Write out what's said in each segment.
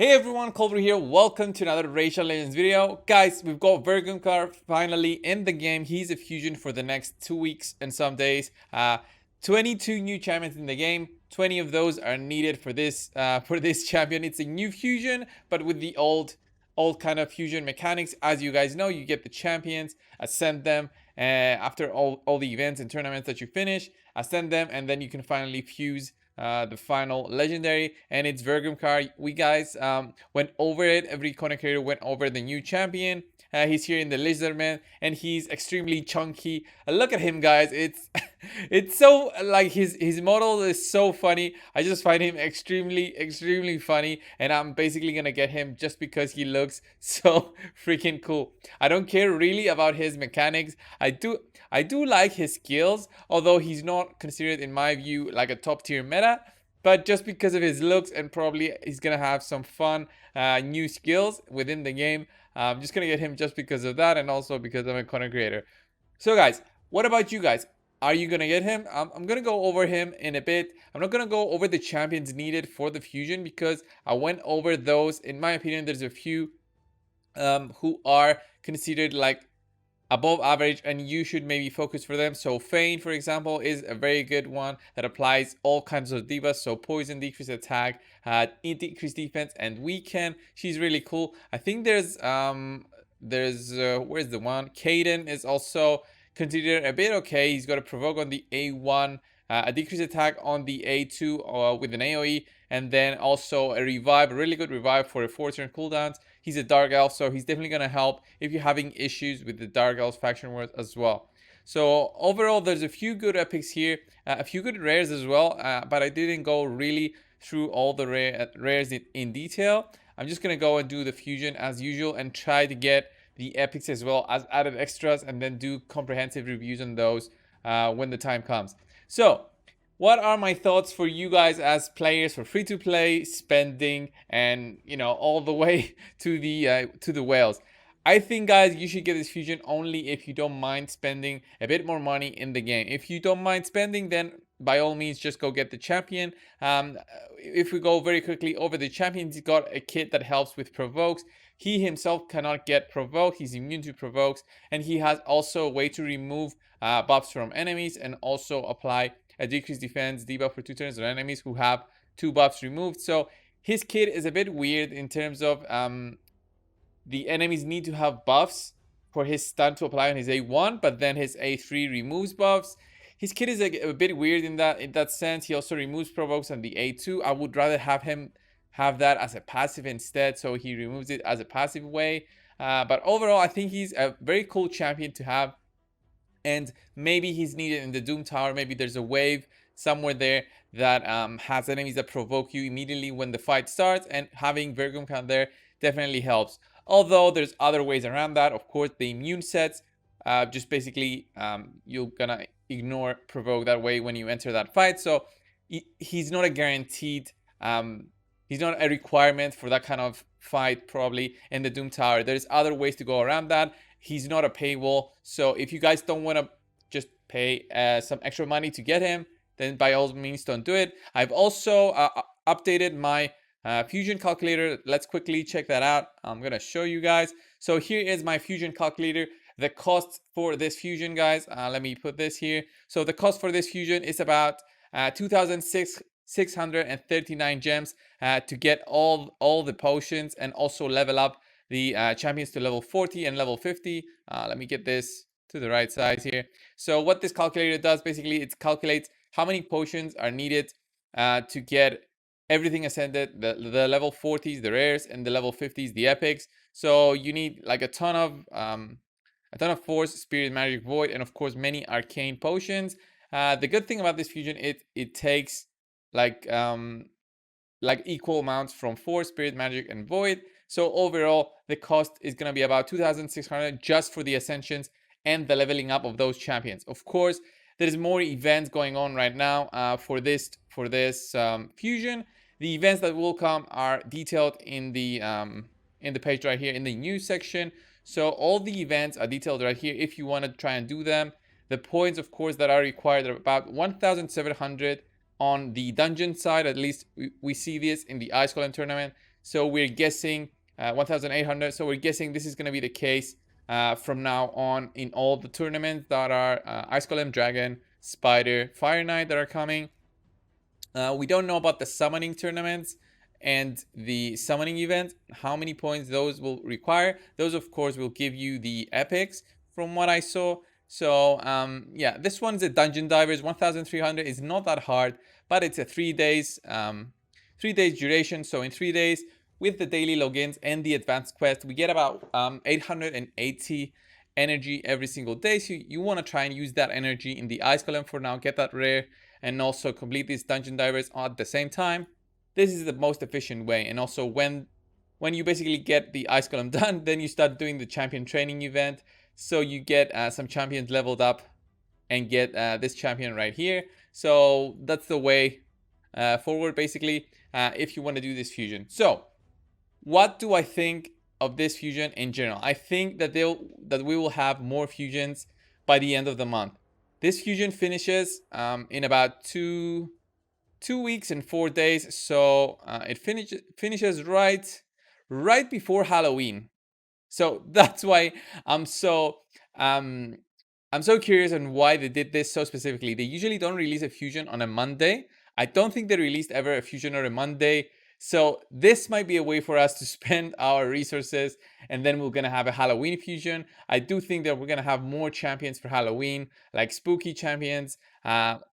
Hey everyone, Culver here. Welcome to another Racial Legends video. Guys, we've got Verkumkaar finally in the game. He's a fusion for the next 2 weeks and some days. 22 new champions in the game. 20 of those are needed for this champion. It's a new fusion, but with the old kind of fusion mechanics. As you guys know, you get the champions, ascend them after all the events and tournaments that you finish, ascend them, and then you can finally fuse the final legendary, and it's Vergumkaar. We guys went over it. Every content creator went over the new champion. He's here in the Lizardman, and he's extremely chunky. Look at him, guys. It's so like his model is so funny. I just find him extremely funny, and I'm basically gonna get him just because he looks so freaking cool. I don't care really about his mechanics. I do like his skills, although he's not considered, in my view, like a top tier meta. But just because of his looks, and probably he's gonna have some fun new skills within the game, I'm just gonna get him just because of that, and also because I'm a content creator. So guys, what about you guys? Are you gonna get him? I'm gonna go over him in a bit. I'm not gonna go over the champions needed for the fusion because I went over those. In my opinion, there's a few who are considered like above average, and you should maybe focus for them. So Fane, for example, is a very good one that applies all kinds of debuffs. So poison, decrease attack, increase defense, and weaken. She's really cool. I think there's where's the one? Kaden is also considered a bit okay. He's got a provoke on the A1, a decrease attack on the A2 with an AoE, and then also a revive, a really good revive for a 4-turn cooldowns. He's a Dark Elf, so he's definitely going to help if you're having issues with the Dark Elf faction wars as well. So overall, there's a few good epics here, a few good rares as well, but I didn't go really through all the rares in detail. I'm just going to go and do the fusion as usual and try to get the epics as well as added extras, and then do comprehensive reviews on those when the time comes. So what are my thoughts for you guys as players for free to play, spending, and all the way to the whales? I think, guys, you should get this fusion only if you don't mind spending a bit more money in the game. If you don't mind spending, then by all means just go get the champion. If we go very quickly over the champion, he's got a kit that helps with provokes. He himself cannot get provoked. He's immune to provokes, and he has also a way to remove buffs from enemies and also apply a decreased defense debuff for 2 turns on enemies who have 2 buffs removed. So his kit is a bit weird in terms of the enemies need to have buffs for his stun to apply on his A1, but then his A3 removes buffs. His kit is a bit weird in that sense. He also removes provokes on the A2. I would rather have him have that as a passive instead, so he removes it as a passive way. But overall, I think he's a very cool champion to have, and maybe he's needed in the Doom Tower. Maybe there's a wave somewhere there that has enemies that provoke you immediately when the fight starts, and having Vergumkaar there definitely helps. Although there's other ways around that. Of course, the immune sets, just basically you're gonna ignore provoke that way when you enter that fight. So he's not a guaranteed, he's not a requirement for that kind of fight probably in the Doom Tower. There's other ways to go around that. He's not a paywall, so if you guys don't want to just pay some extra money to get him, then by all means don't do it. I've also updated my fusion calculator. Let's quickly check that out. I'm gonna show you guys. So here is my fusion calculator. The cost for this fusion, guys, let me put this here. So the cost for this fusion is about 2,639 gems to get all the potions, and also level up the champions to level 40 and level 50. Let me get this to the right size here. So what this calculator does, basically, it calculates how many potions are needed to get everything ascended, the level 40s, the rares, and the level 50s, the epics. So you need like a ton of force, spirit, magic, void, and of course many arcane potions. The good thing about this fusion, it takes like equal amounts from force, spirit, magic, and void. So overall, the cost is going to be about 2,600 just for the ascensions and the leveling up of those champions. Of course, there's more events going on right now for this fusion. The events that will come are detailed in the page right here in the news section. So all the events are detailed right here if you want to try and do them. The points, of course, that are required are about 1,700 on the dungeon side. At least we see this in the Ice Golem tournament. So we're guessing 1,800. So we're guessing this is going to be the case from now on in all the tournaments that are Ice Golem, Dragon, Spider, Fire Knight that are coming. We don't know about the summoning tournaments and the summoning event, how many points those will require. Those, of course, will give you the epics from what I saw. So, yeah, this one's a Dungeon Divers. 1,300 is not that hard, but it's a 3 days, 3 days duration. So in 3 days, with the daily logins and the advanced quest, we get about 880 energy every single day. So you want to try and use that energy in the Ice Golem for now, get that rare, and also complete these Dungeon Divers at the same time. This is the most efficient way. And also when you basically get the Ice Golem done, then you start doing the champion training event. So you get some champions leveled up and get this champion right here. So that's the way forward, basically, if you want to do this fusion. So what do I think of this fusion in general? I think that we will have more fusions by the end of the month. This fusion finishes in about two weeks and 4 days. So it finishes right before Halloween. So that's why I'm so curious on why they did this so specifically. They usually don't release a fusion on a Monday. I don't think they released ever a fusion on a Monday. So this might be a way for us to spend our resources, and then we're going to have a Halloween fusion. I do think that we're going to have more champions for Halloween, like spooky champions.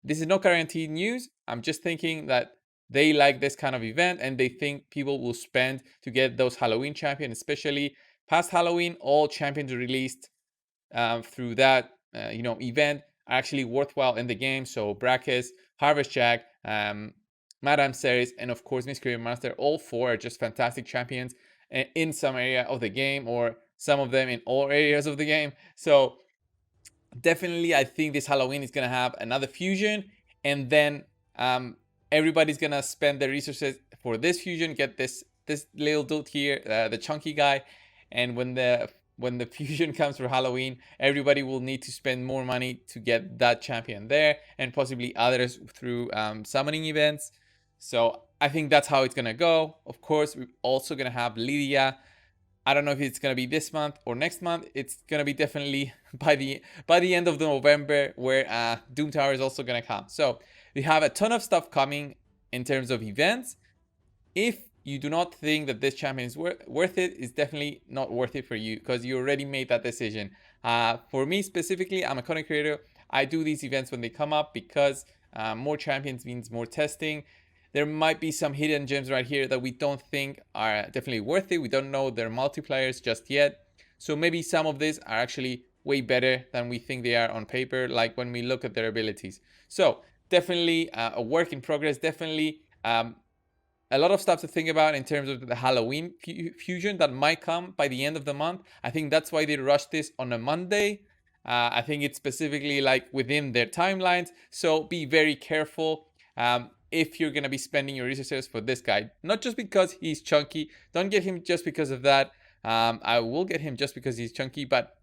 This is not guaranteed news. I'm just thinking that they like this kind of event, and they think people will spend to get those Halloween champions, especially past Halloween. All champions released through that event are actually worthwhile in the game. So Brachus, Harvest Jack, Madame Ceres, and of course Miscreant Master, all 4 are just fantastic champions in some area of the game, or some of them in all areas of the game. So definitely I think this Halloween is gonna have another fusion, and then everybody's gonna spend their resources for this fusion, get this little dude here, the chunky guy, and when the fusion comes for Halloween, everybody will need to spend more money to get that champion there, and possibly others through summoning events. So I think that's how it's gonna go. Of course, we're also gonna have Lydia. I don't know if it's gonna be this month or next month. It's gonna be definitely by the end of November, where Doom Tower is also gonna come. So we have a ton of stuff coming in terms of events. If you do not think that this champion is worth it, it's definitely not worth it for you, because you already made that decision. For me specifically, I'm a content creator. I do these events when they come up, because more champions means more testing. There might be some hidden gems right here that we don't think are definitely worth it. We don't know their multipliers just yet. So maybe some of these are actually way better than we think they are on paper, like when we look at their abilities. So definitely a work in progress. Definitely a lot of stuff to think about in terms of the Halloween fusion that might come by the end of the month. I think that's why they rushed this on a Monday. I think it's specifically like within their timelines. So be very careful if you're going to be spending your resources for this guy. Not just because he's chunky. Don't get him just because of that. I will get him just because he's chunky, but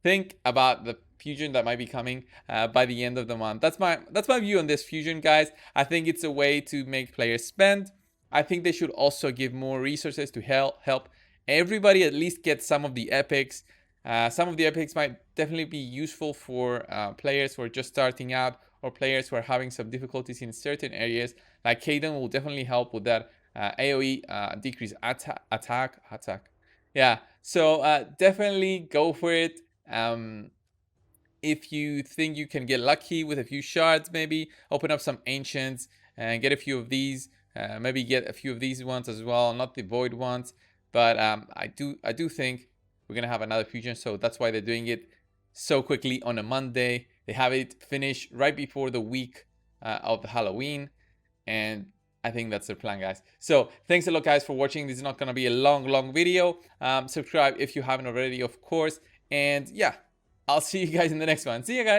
think about the fusion that might be coming by the end of the month. That's my view on this fusion, guys. I think it's a way to make players spend. I think they should also give more resources to help everybody at least get some of the epics. Some of the epics might definitely be useful for players who are just starting out, or players who are having some difficulties in certain areas. Like Kaden will definitely help with that AoE decrease attack. Yeah, so definitely go for it. If you think you can get lucky with a few shards, maybe open up some ancients and get a few of these. Maybe get a few of these ones as well, not the void ones. But I do think we're gonna have another fusion, so that's why they're doing it so quickly on a Monday. They have it finish right before the week of Halloween, and I think that's their plan, guys. So thanks a lot, guys, for watching. This is not gonna be a long video. Subscribe if you haven't already, of course. And yeah, I'll see you guys in the next one. See you guys.